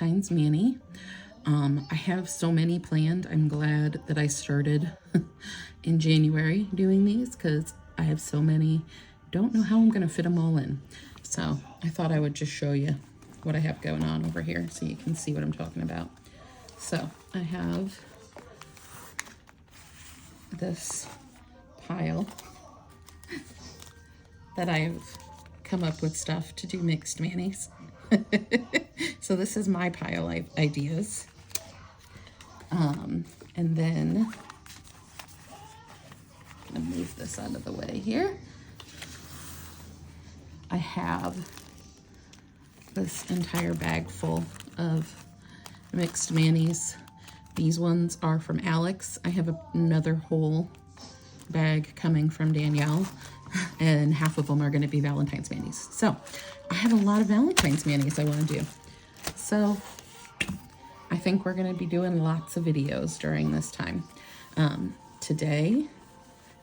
Valentine's mani. I have so many planned. I'm glad that I started in January doing these because I have so many. Don't know how I'm going to fit them all in. So I thought I would just show you what I have going on over here so you can see what I'm talking about. So I have this pile that I've come up with stuff to do mixed manis. So this is my pile of ideas. And then I'm gonna move this out of the way here. I have this entire bag full of mixed manis. These ones are from Alex. I have another whole bag coming from Danielle, and half of them are going to be Valentine's manis. So I have a lot of Valentine's manis I want to do. So I think we're going to be doing lots of videos during this time. Today,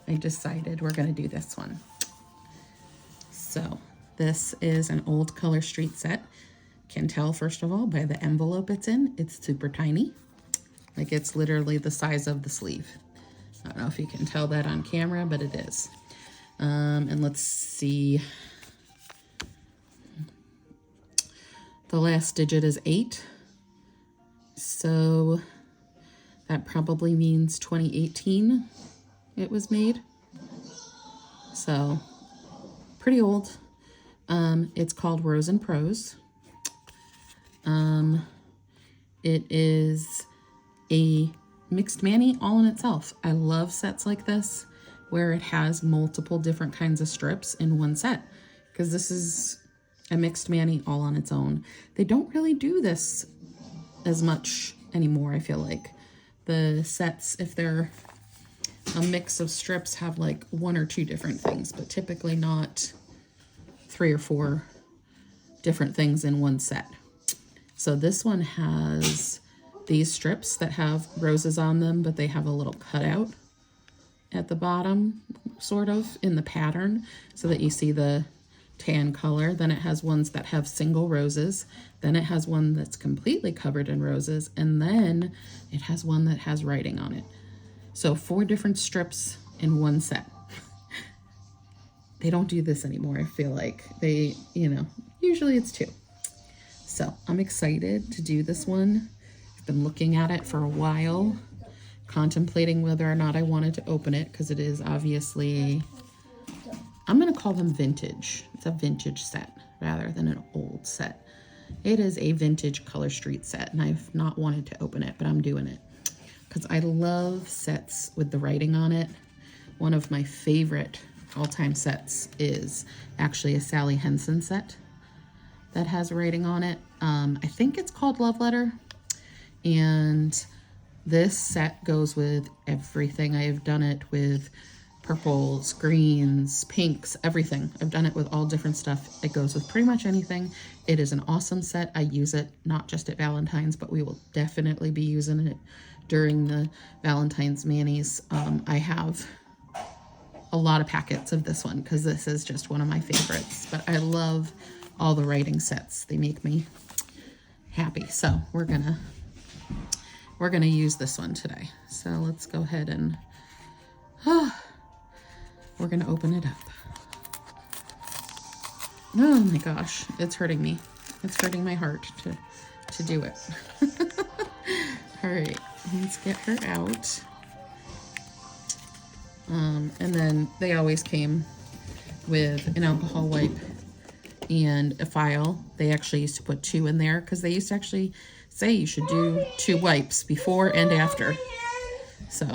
I decided we're going to do this one. So this is an old ColorStreet set. Can tell, first of all, by the envelope it's in. It's super tiny. Like, it's literally the size of the sleeve. I don't know if you can tell that on camera, but it is. And let's see. The last digit is 8. So that probably means 2018 it was made. So pretty old. It's called Rose and Prose. It is a mixed mani all in itself. I love sets like this where it has multiple different kinds of strips in one set, because this is a mixed mani all on its own. They don't really do this as much anymore, I feel like. The sets, if they're a mix of strips, have like 1 or 2 different things, but typically not 3 or 4 different things in one set. So this one has these strips that have roses on them, but they have a little cutout at the bottom, sort of, in the pattern, so that you see the tan color. Then it has ones that have single roses. Then it has one that's completely covered in roses. And then it has one that has writing on it. So 4 different strips in one set. They don't do this anymore, I feel like. They, usually it's 2. So I'm excited to do this one. I've been looking at it for a while, contemplating whether or not I wanted to open it, because it is obviously, I'm going to call them vintage. It's a vintage set rather than an old set. It is a vintage ColorStreet set, and I've not wanted to open it, but I'm doing it because I love sets with the writing on it. One of my favorite all-time sets is actually a Sally Henson set that has writing on it. I think it's called Love Letter, and this set goes with everything. I have done it with purples, greens, pinks, everything. I've done it with all different stuff. It goes with pretty much anything. It is an awesome set. I use it not just at Valentine's, but we will definitely be using it during the Valentine's manis. I have a lot of packets of this one because this is just one of my favorites, but I love all the writing sets. They make me happy. So we're gonna use this one today. So let's go ahead and we're gonna open it up. Oh my gosh, it's hurting me. It's hurting my heart to do it. All right, let's get her out. And then they always came with an alcohol wipe and a file. They actually used to put 2 in there because they used to actually say you should do 2 wipes before and after. So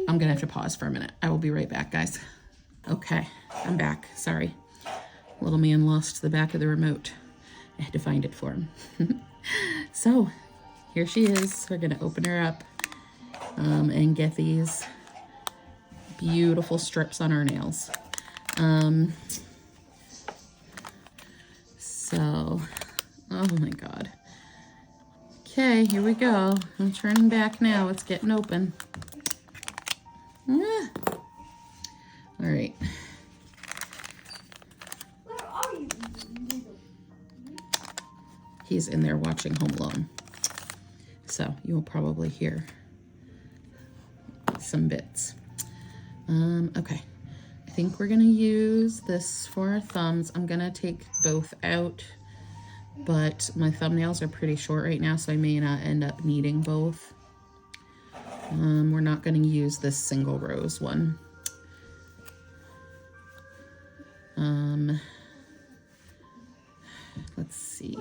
I'm gonna have to pause for a minute. I will be right back, guys. Okay, I'm back. Sorry. Little man lost the back of the remote. I had to find it for him. So here she is. We're gonna open her up and get these beautiful strips on our nails. So, oh my God. Okay, here we go. I'm turning back now. It's getting open. All right. he's in there watching Home Alone. So you'll probably hear some bits. Okay, I think we're gonna use this for our thumbs. I'm gonna take both out, but my thumbnails are pretty short right now, so I may not end up needing both. We're not gonna use this single rose one. Let's see.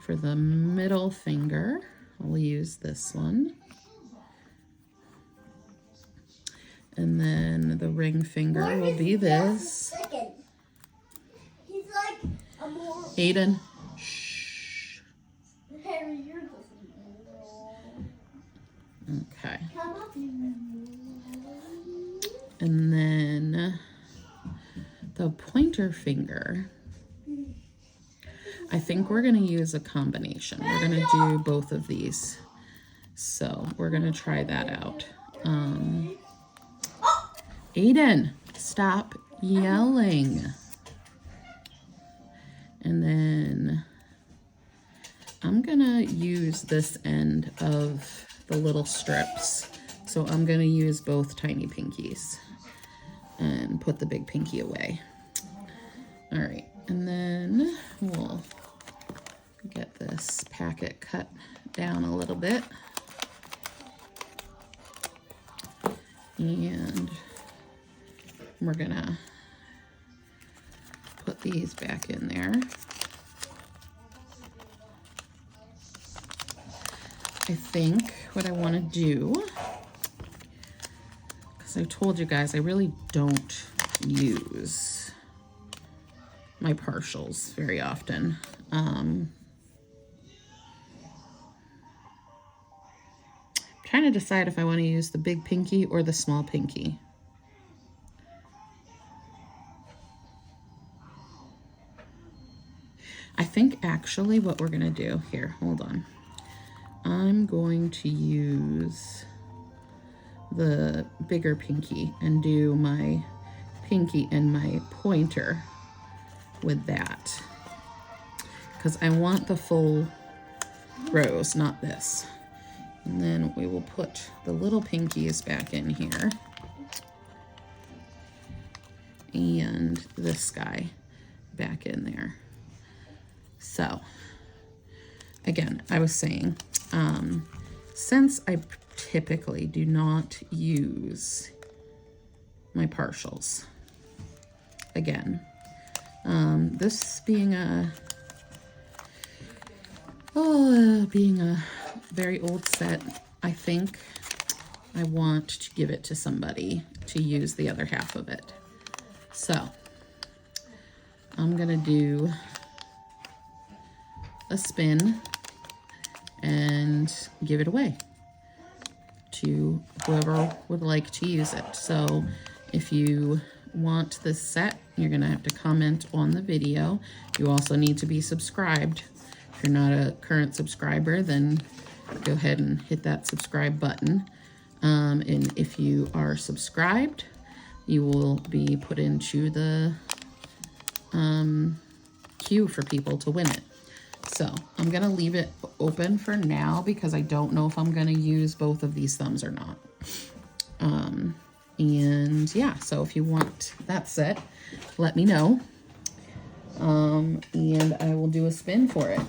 For the middle finger, I'll use this one. And then the ring finger will be this. Aiden. Shh. Okay. And then the pointer finger, I think we're going to use a combination. We're going to do both of these. So we're going to try that out. Aiden, stop yelling. And then I'm going to use this end of the little strips. So I'm going to use both tiny pinkies and put the big pinky away. All right, and then we'll get this packet cut down a little bit. And we're gonna put these back in there. I think what I want to do, because I told you guys I really don't use my partials very often. Trying to decide if I want to use the big pinky or the small pinky. I think actually what we're going to do here, hold on. I'm going to use the bigger pinky and do my pinky and my pointer with that, because I want the full rose, not this. And then we will put the little pinkies back in here and this guy back in there. So again, I was saying, since I typically do not use my partials, again, this being a very old set, I think I want to give it to somebody to use the other half of it. So I'm gonna do a spin and give it away to whoever would like to use it. So if you want this set, you're gonna have to comment on the video. You also need to be subscribed. If you're not a current subscriber, then go ahead and hit that subscribe button. And if you are subscribed, you will be put into the queue for people to win it. So I'm gonna leave it open for now because I don't know if I'm gonna use both of these thumbs or not. And yeah, so if you want that set, let me know. And I will do a spin for it.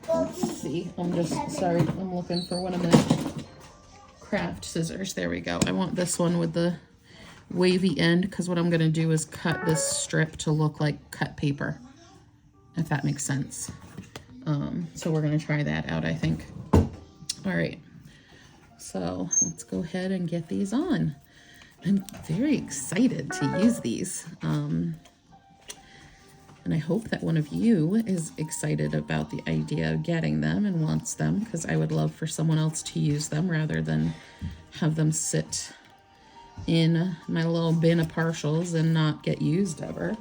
Let's see, I'm just, sorry, I'm looking for one of the craft scissors. There we go. I want this one with the wavy end because what I'm going to do is cut this strip to look like cut paper, if that makes sense. So we're going to try that out, I think. All right, so let's go ahead and get these on. I'm very excited to use these. And I hope that one of you is excited about the idea of getting them and wants them, because I would love for someone else to use them rather than have them sit in my little bin of partials and not get used ever.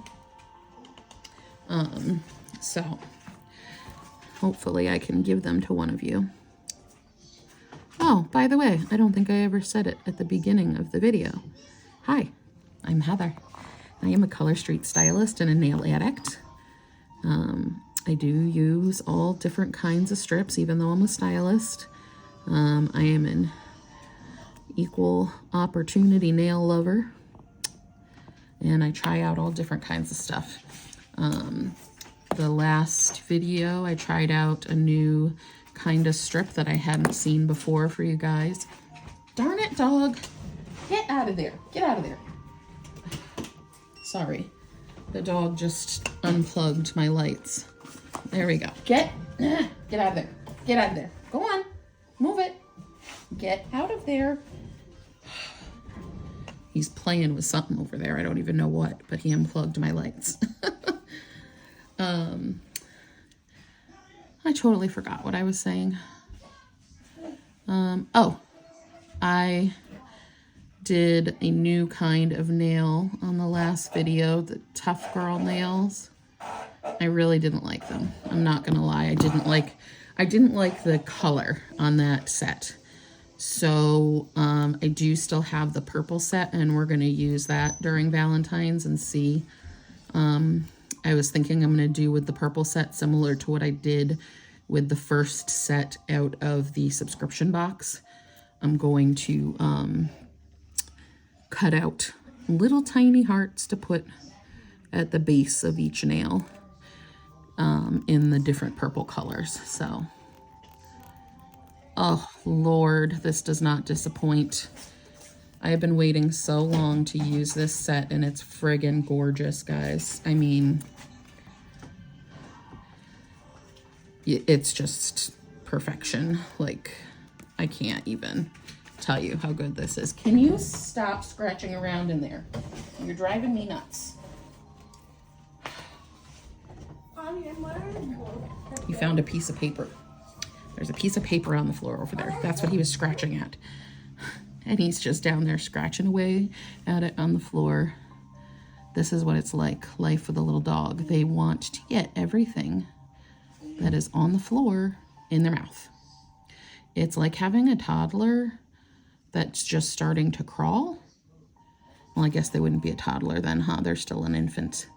So hopefully I can give them to one of you. Oh, by the way, I don't think I ever said it at the beginning of the video. Hi, I'm Heather. I am a ColorStreet stylist and a nail addict. I do use all different kinds of strips, even though I'm a stylist. I am an equal opportunity nail lover, and I try out all different kinds of stuff. The last video, I tried out a new kind of strip that I hadn't seen before for you guys. Darn it, dog. Get out of there. Get out of there. Sorry. The dog just unplugged my lights. There we go. Get out of there. Get out of there. Go on. Move it. Get out of there. He's playing with something over there. I don't even know what, but he unplugged my lights. I totally forgot what I was saying. Oh, I did a new kind of nail on the last video, the Tough Girl nails. I really didn't like them. I'm not gonna lie. I didn't like the color on that set. So I do still have the purple set, and we're gonna use that during Valentine's and see. I was thinking I'm gonna do with the purple set similar to what I did with the first set out of the subscription box. I'm going to cut out little tiny hearts to put at the base of each nail in the different purple colors. So, oh Lord, this does not disappoint. I have been waiting so long to use this set, and it's friggin' gorgeous, guys. I mean, it's just perfection. Like, I can't even tell you how good this is. Can you stop scratching around in there? You're driving me nuts. He found a piece of paper. There's a piece of paper on the floor over there. That's what he was scratching at. And he's just down there scratching away at it on the floor. This is what it's like, life with a little dog. They want to get everything that is on the floor in their mouth. It's like having a toddler that's just starting to crawl. Well, I guess they wouldn't be a toddler then, huh? They're still an infant.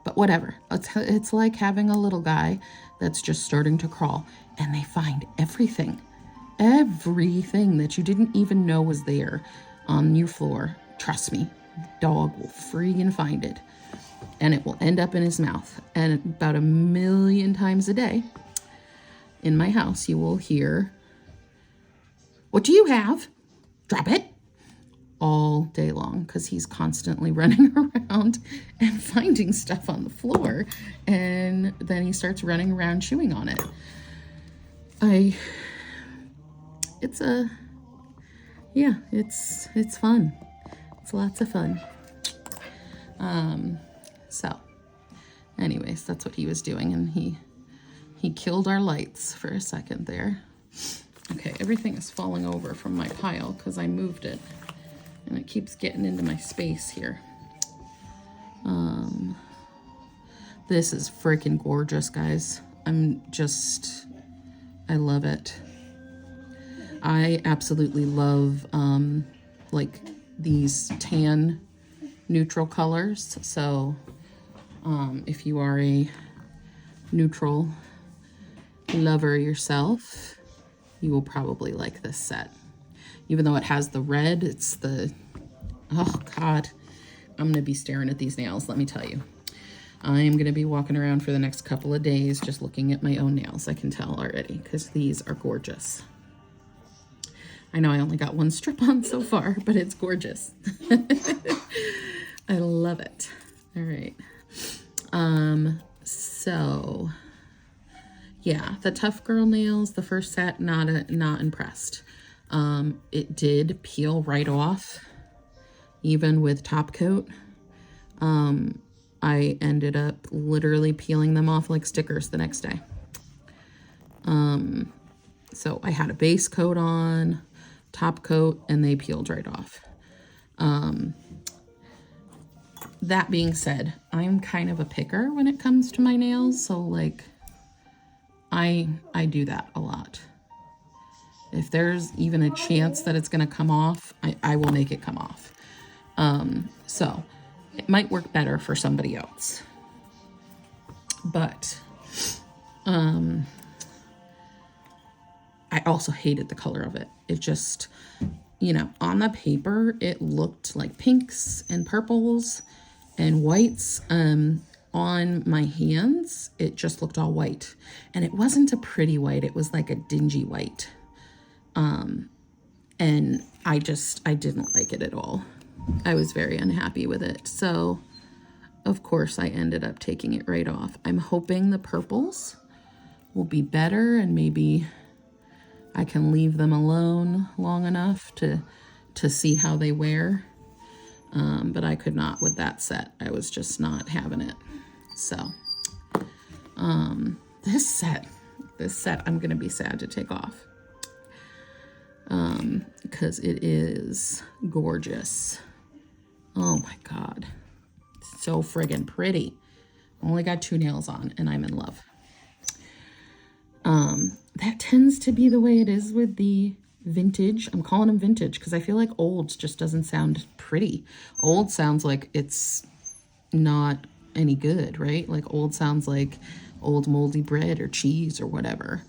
But whatever. It's like having a little guy that's just starting to crawl, and they find everything that you didn't even know was there on your floor. Trust me, dog will friggin' find it, and it will end up in his mouth. And about 1,000,000 times a day in my house, you will hear, "What do you have? Drop it." All day long, because he's constantly running around and finding stuff on the floor, and then he starts running around chewing on it. It's fun. It's lots of fun. So anyways, that's what he was doing, and he killed our lights for a second there. Okay, everything is falling over from my pile because I moved it, and it keeps getting into my space here. This is freaking gorgeous, guys. I love it. I absolutely love like these tan neutral colors. So if you are a neutral lover yourself, you will probably like this set. Even though it has the red, it's the, oh God, I'm going to be staring at these nails, let me tell you. I am going to be walking around for the next couple of days just looking at my own nails, I can tell already, because these are gorgeous. I know I only got one strip on so far, but it's gorgeous. I love it. All right. So yeah, the Tough Girl nails, the first set, not impressed. It did peel right off, even with top coat. I ended up literally peeling them off like stickers the next day. So I had a base coat on, top coat, and they peeled right off. That being said, I'm kind of a picker when it comes to my nails, so like I do that a lot. If there's even a chance that it's going to come off, I will make it come off. So it might work better for somebody else. But I also hated the color of it. It just, you know, on the paper, it looked like pinks and purples and whites. On my hands, it just looked all white. And it wasn't a pretty white. It was like a dingy white. And I didn't like it at all. I was very unhappy with it. So, of course, I ended up taking it right off. I'm hoping the purples will be better and maybe I can leave them alone long enough to see how they wear. But I could not with that set. I was just not having it. So, this set I'm going to be sad to take off. Because it is gorgeous. Oh my God. So friggin' pretty. Only got 2 nails on and I'm in love. That tends to be the way it is with the vintage. I'm calling them vintage because I feel like old just doesn't sound pretty. Old sounds like it's not any good, right? Like old sounds like old moldy bread or cheese or whatever.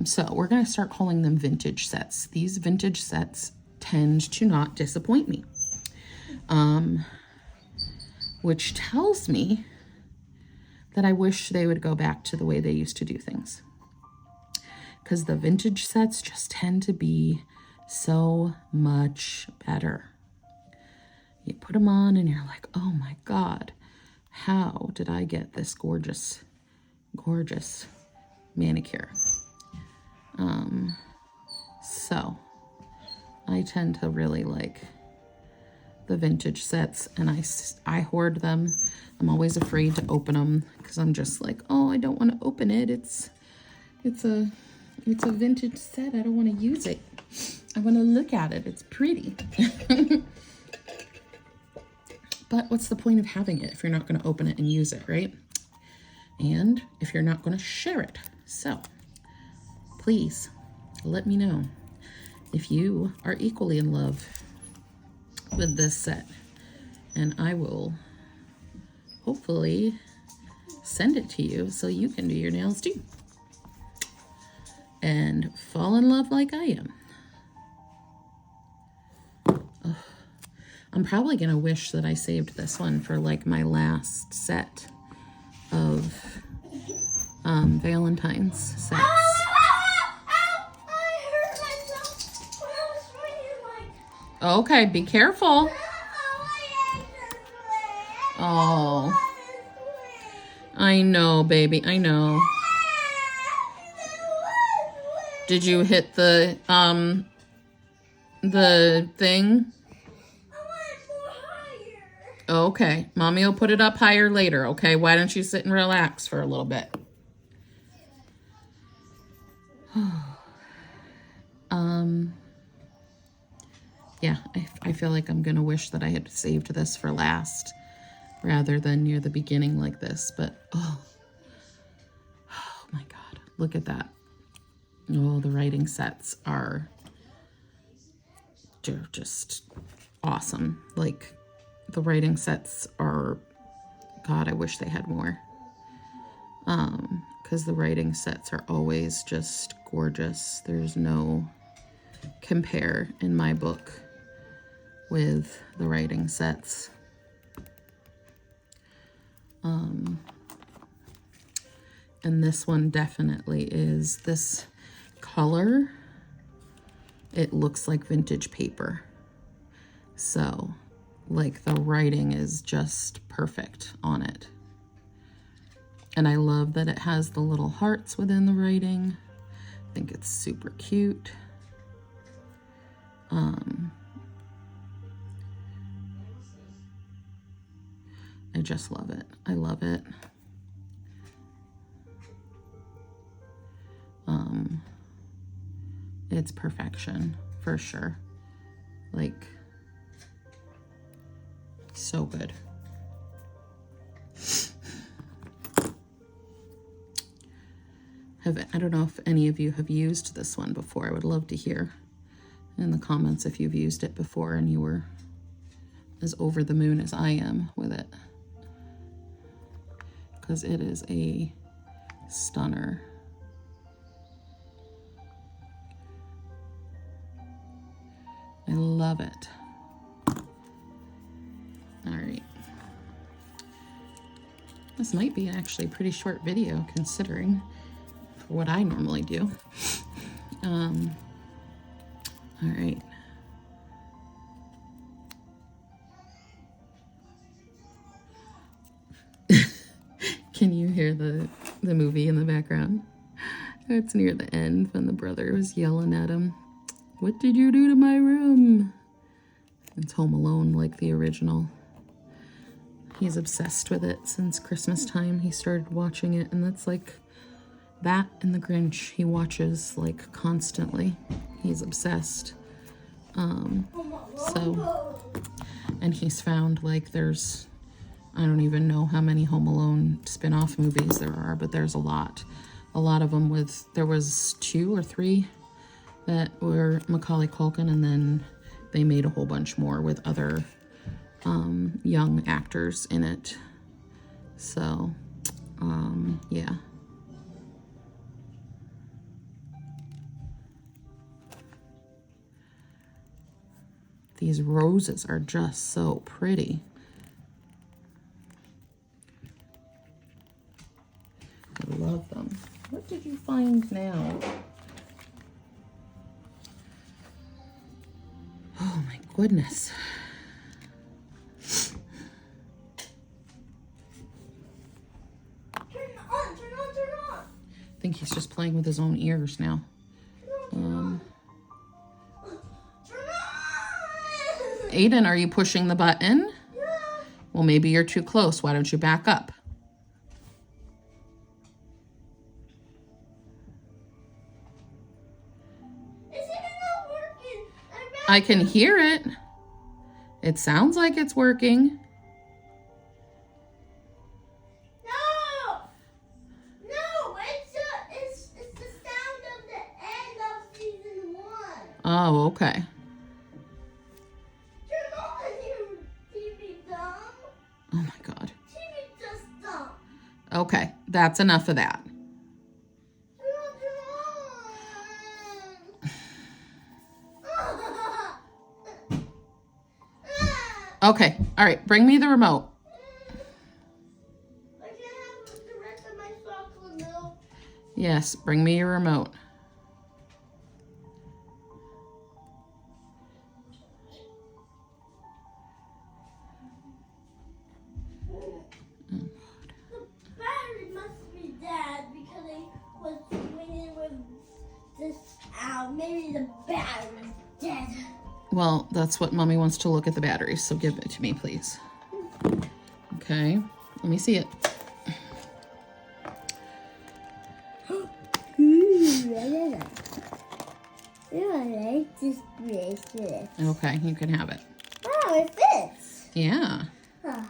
So we're going to start calling them vintage sets. These vintage sets tend to not disappoint me. Which tells me that I wish they would go back to the way they used to do things. Because the vintage sets just tend to be so much better. You put them on and you're like, oh my God, how did I get this gorgeous, gorgeous manicure? So I tend to really like the vintage sets and I hoard them. I'm always afraid to open them because I'm just like, oh, I don't want to open it. It's a vintage set. I don't want to use it. I want to look at it. It's pretty. But what's the point of having it if you're not going to open it and use it, right? And if you're not going to share it. So please let me know if you are equally in love with this set. And I will hopefully send it to you so you can do your nails too. And fall in love like I am. Ugh. I'm probably going to wish that I saved this one for like my last set of Valentine's sets. Okay, be careful. Oh, I know, baby, I know. Did you hit the thing? Okay, Mommy will put it up higher later, okay? Why don't you sit and relax for a little bit? Yeah, I feel like I'm gonna wish that I had saved this for last rather than near the beginning like this, but oh my God, look at that. Oh, the writing sets they're just awesome. Like the writing sets are, God, I wish they had more. Because the writing sets are always just gorgeous. There's no compare in my book with the writing sets. And this one definitely is this color. It looks like vintage paper. So, like, the writing is just perfect on it. And I love that it has the little hearts within the writing. I think it's super cute. I just love it. I love it. It's perfection for sure. Like, so good. I don't know if any of you have used this one before. I would love to hear in the comments if you've used it before and you were as over the moon as I am with it, because it is a stunner. I love it. All right. This might be actually a pretty short video considering for what I normally do. All right. Can you hear the movie in the background? It's near the end when the brother was yelling at him, "What did you do to my room?" It's Home Alone like the original. He's obsessed with it since Christmas time. He started watching it, and that's like that and The Grinch. He watches like constantly. He's obsessed. And he's found like there's, I don't even know how many Home Alone spin-off movies there are, but there's a lot. A lot of them there was 2 or 3 that were Macaulay Culkin, and then they made a whole bunch more with other young actors in it. So, yeah. These roses are just so pretty. I love them. What did you find now? Oh my goodness. Turn on. I think he's just playing with his own ears now. Aiden, are you pushing the button? Yeah. Well, maybe you're too close. Why don't you back up? Is it not working? I can hear it. It sounds like it's working. No, it's the sound of the end of season 1. Oh, okay. Turn on your TV, dumb. Oh my God. TV just dumb. Okay, that's enough of that. Okay, all right, bring me the remote. I can have the rest of my chocolate milk. Yes, bring me your remote. The battery must be dead because I was swinging with this out. Maybe the battery's dead. Well, that's what Mommy wants to look at the batteries, so give it to me, please. Okay, let me see it. I like this bracelet. Okay, you can have it. Wow, it fits. Yeah. I'm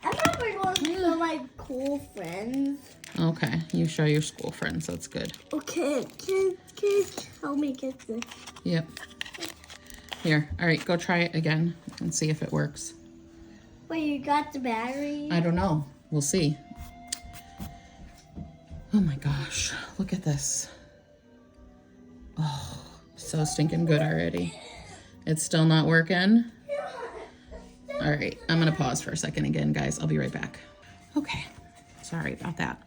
probably going to show my cool friends. Okay, you show your school friends, that's good. Okay, can you help me get this? Yep. Here, all right, go try it again and see if it works. Wait, you got the battery? I don't know. We'll see. Oh my gosh, look at this. Oh, so stinking good already. It's still not working? All right, I'm gonna pause for a second again, guys. I'll be right back. Okay, sorry about that.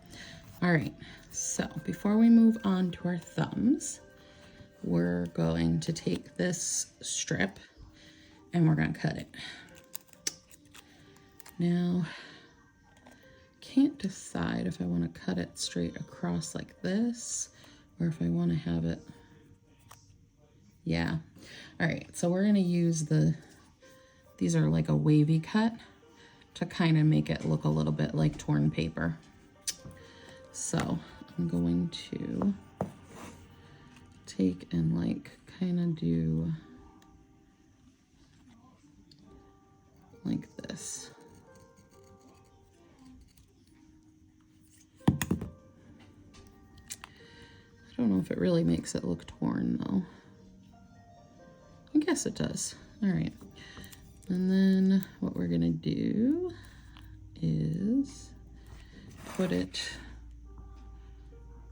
All right, so before we move on to our thumbs, we're going to take this strip and we're gonna cut it. Now, can't decide if I want to cut it straight across like this or if I want to have it, yeah. All right, so we're gonna use these are like a wavy cut to kind of make it look a little bit like torn paper. So I'm going to take and like kind of do like this. if it really makes it look torn though. I guess it does. All right. And then what we're gonna do is put it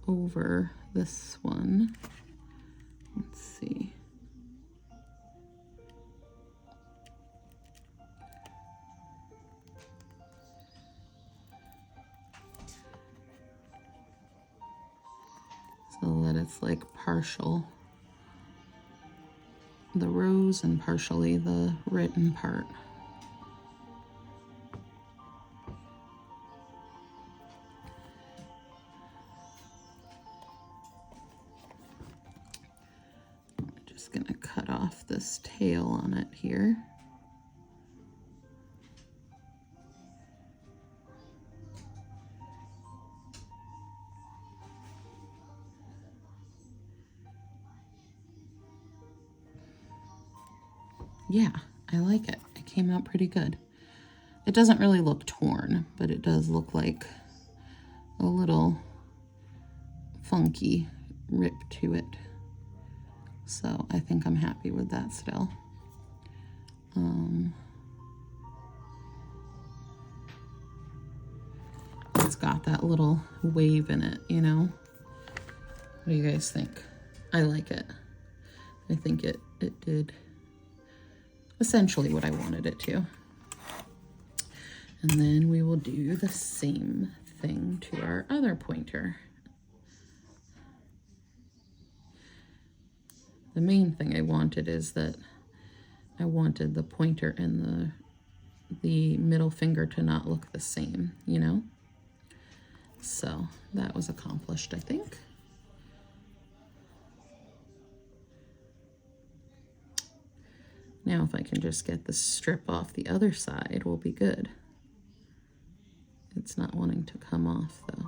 over this one. Let's see. So that it's like partial the rose and partially the written part. I'm just gonna cut off this tail on it here. Yeah, I like it. It came out pretty good. It doesn't really look torn, but it does look like a little funky rip to it. So I think I'm happy with that still. It's got that little wave in it, you know? What do you guys think? I like it. I think it did essentially what I wanted it to. And then we will do the same thing to our other pointer. The main thing I wanted is that I wanted the pointer and the middle finger to not look the same, you know? So that was accomplished, I think. Now if I can just get the strip off the other side, we'll be good. It's not wanting to come off though.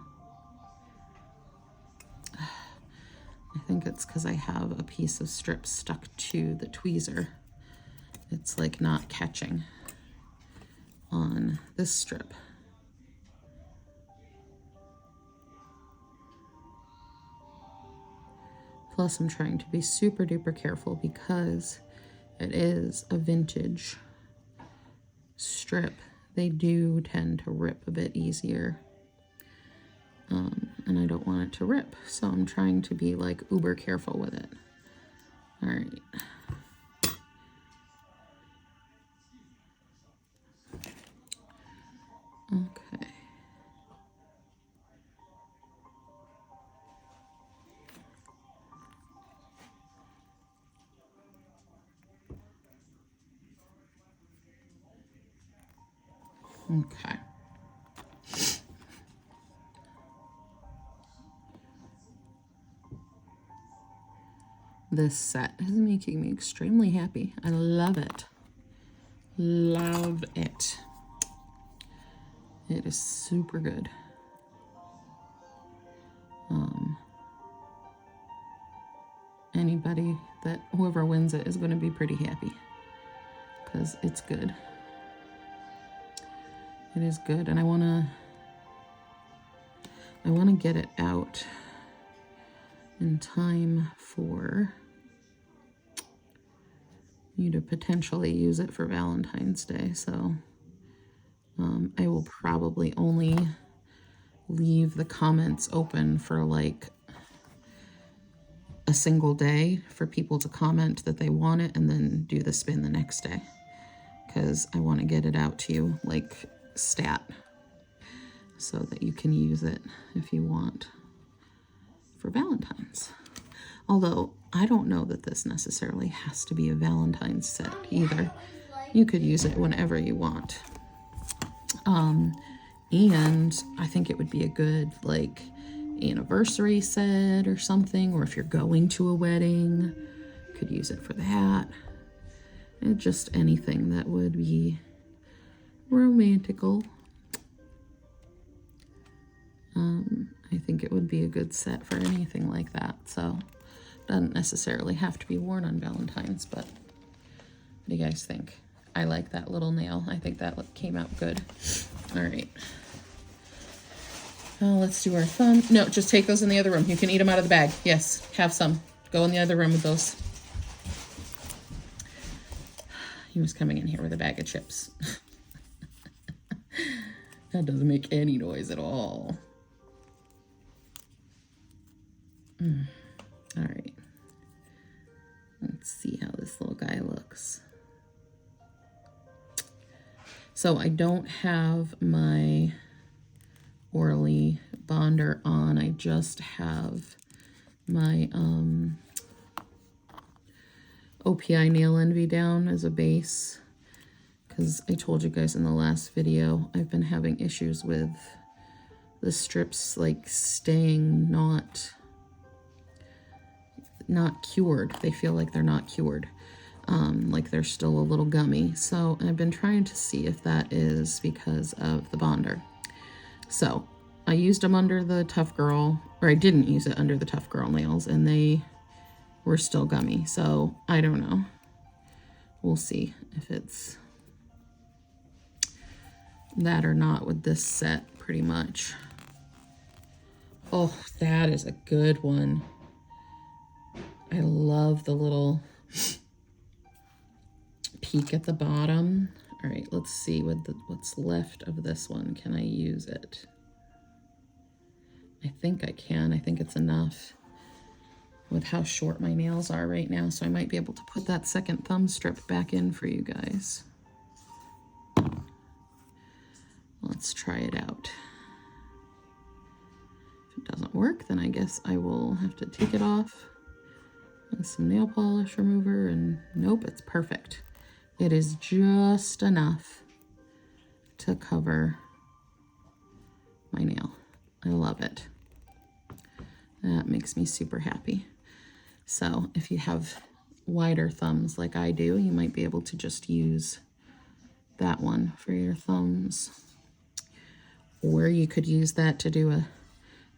I think it's because I have a piece of strip stuck to the tweezer. It's like not catching on this strip. Plus I'm trying to be super duper careful because it is a vintage strip. They do tend to rip a bit easier. And I don't want it to rip. So I'm trying to be like uber careful with it. All right. Okay. Okay. This set is making me extremely happy. I love it. Love it. It is super good. Anybody whoever wins it is going to be pretty happy because it's good. It is good, and I want to get it out in time for you to potentially use it for Valentine's Day. So I will probably only leave the comments open for like a single day for people to comment that they want it and then do the spin the next day, because I want to get it out to you like stat so that you can use it if you want for Valentine's. Although I don't know that this necessarily has to be a Valentine's set either. You could use it whenever you want. And I think it would be a good like anniversary set or something, or if you're going to a wedding, you could use it for that. And just anything that would be romantical. I think it would be a good set for anything like that. So it doesn't necessarily have to be worn on Valentine's, but what do you guys think? I like that little nail. I think that came out good. All right. Let's do our thumb. No, just take those in the other room. You can eat them out of the bag. Yes, have some. Go in the other room with those. He was coming in here with a bag of chips. That doesn't make any noise at all. All right. Let's see how this little guy looks. So I don't have my Orly bonder on. I just have my OPI Nail Envy down as a base, because I told you guys in the last video I've been having issues with the strips like staying not cured. They feel like they're not cured, like they're still a little gummy. So I've been trying to see if that is because of the bonder. So I used them under the Tough Girl, or I didn't use it under the Tough Girl nails, and they were still gummy. So I don't know. We'll see if it's that or not with this set, pretty much. Oh, that is a good one. I love the little peak at the bottom. All right, let's see what's left of this one. Can I use it? I think I can. I think it's enough with how short my nails are right now. So I might be able to put that second thumb strip back in for you guys. Let's try it out. If it doesn't work, then I guess I will have to take it off with some nail polish remover, and nope, it's perfect. It is just enough to cover my nail. I love it. That makes me super happy. So if you have wider thumbs like I do, you might be able to just use that one for your thumbs. Or you could use that to do a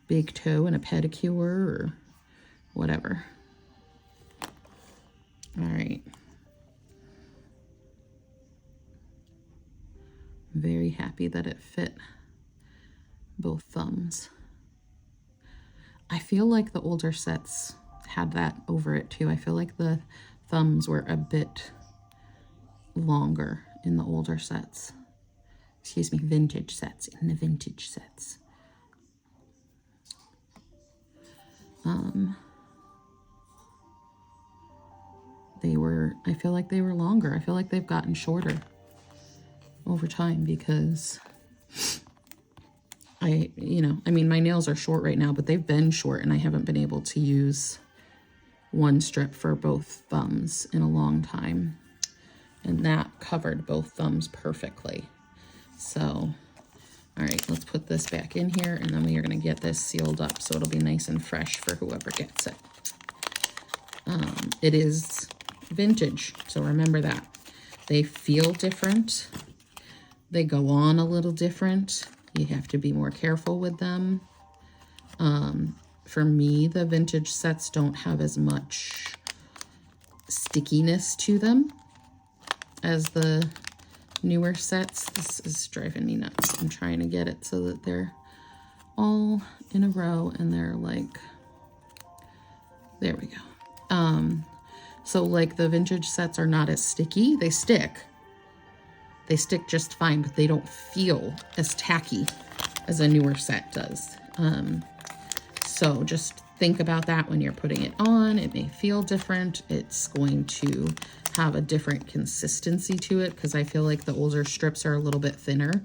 big toe and a pedicure or whatever. All right. Very happy that it fit both thumbs. I feel like the older sets had that over it too. I feel like the thumbs were a bit longer in the older sets. Excuse me, vintage sets, in the vintage sets. I feel like they were longer. I feel like they've gotten shorter over time because I mean, my nails are short right now, but they've been short and I haven't been able to use one strip for both thumbs in a long time. And that covered both thumbs perfectly. So, all right, let's put this back in here, and then we are going to get this sealed up so it'll be nice and fresh for whoever gets it. It is vintage, so remember that. They feel different. They go on a little different. You have to be more careful with them. For me, the vintage sets don't have as much stickiness to them as the newer sets. This is driving me nuts. I'm trying to get it so that they're all in a row and they're like, there we go. So like the vintage sets are not as sticky. They stick just fine, but they don't feel as tacky as a newer set does. So just think about that when you're putting it on. It may feel different. It's going to have a different consistency to it because I feel like the older strips are a little bit thinner.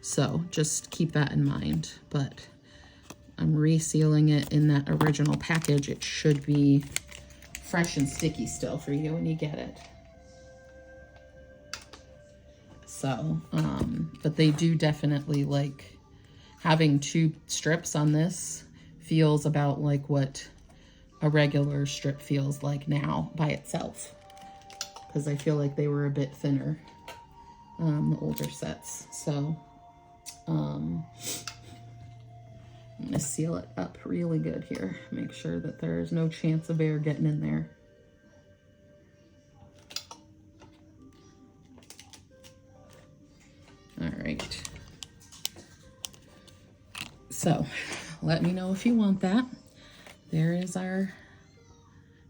So just keep that in mind. But I'm resealing it in that original package. It should be fresh and sticky still for you when you get it. So, but they do definitely, like, having two strips on this feels about like what a regular strip feels like now by itself. Because I feel like they were a bit thinner, the older sets. So, I'm gonna seal it up really good here. Make sure that there's no chance of air getting in there. All right. So let me know if you want that. There is our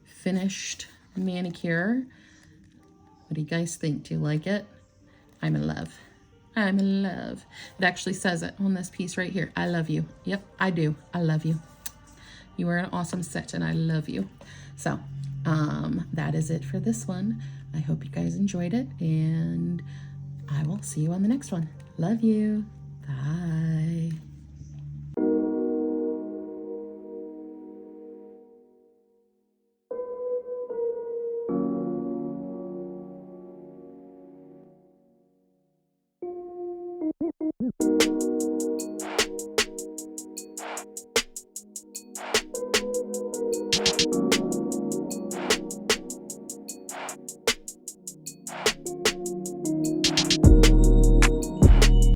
finished manicure. What do you guys think? Do you like it? I'm in love. I'm in love. It actually says it on this piece right here. I love you. Yep, I do. I love you. You are an awesome set and I love you. So that is it for this one. I hope you guys enjoyed it and I will see you on the next one. Love you. Bye.